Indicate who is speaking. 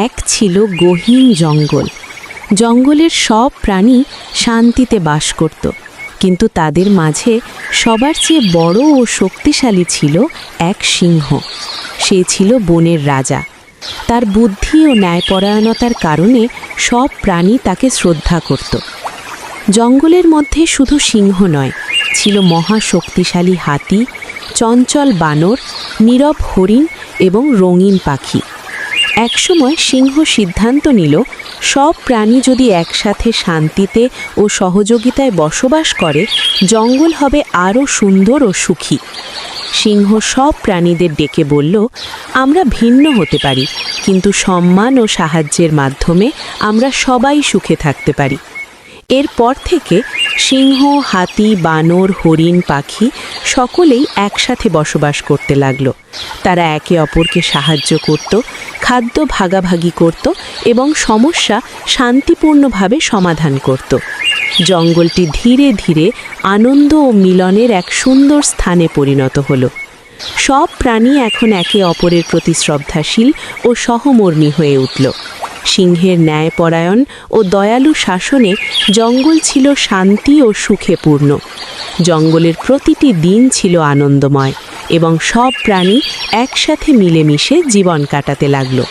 Speaker 1: এক ছিল গহীন জঙ্গল। জঙ্গলের সব প্রাণী শান্তিতে বাস করত, কিন্তু তাদের মাঝে সবার চেয়ে বড় ও শক্তিশালী ছিল এক সিংহ। সে ছিল বনের রাজা। তার বুদ্ধি ও ন্যায়পরায়ণতার কারণে সব প্রাণী তাকে শ্রদ্ধা করত। জঙ্গলের মধ্যে শুধু সিংহ নয়, ছিল মহা শক্তিশালী হাতি, চঞ্চল বানর, নীরব হরিণ এবং রঙিন পাখি। একসময় সিংহ সিদ্ধান্ত নিল, সব প্রাণী যদি একসাথে শান্তিতে ও সহযোগিতায় বসবাস করে, জঙ্গল হবে আরও সুন্দর ও সুখী। সিংহ সব প্রাণীদের ডেকে বলল, আমরা ভিন্ন হতে পারি, কিন্তু সম্মান ও সাহায্যের মাধ্যমে আমরা সবাই সুখে থাকতে পারি। এরপর থেকে সিংহ, হাতি, বানর, হরিণ, পাখি সকলেই একসাথে বসবাস করতে লাগলো। তারা একে অপরকে সাহায্য করত, খাদ্য ভাগাভাগি করত এবং সমস্যা শান্তিপূর্ণভাবে সমাধান করত। জঙ্গলটি ধীরে ধীরে আনন্দ ও মিলনের এক সুন্দর স্থানে পরিণত হলো। সব প্রাণী এখন একে অপরের প্রতি শ্রদ্ধাশীল ও সহমর্মী হয়ে উঠল। সিংহের ন্যায়পরায়ণ ও দয়ালু শাসনে জঙ্গল ছিল শান্তি ও সুখে পূর্ণ। জঙ্গলের প্রতিটি দিন ছিল আনন্দময় এবং সব প্রাণী একসাথে মিলেমিশে জীবন কাটাতে লাগলো।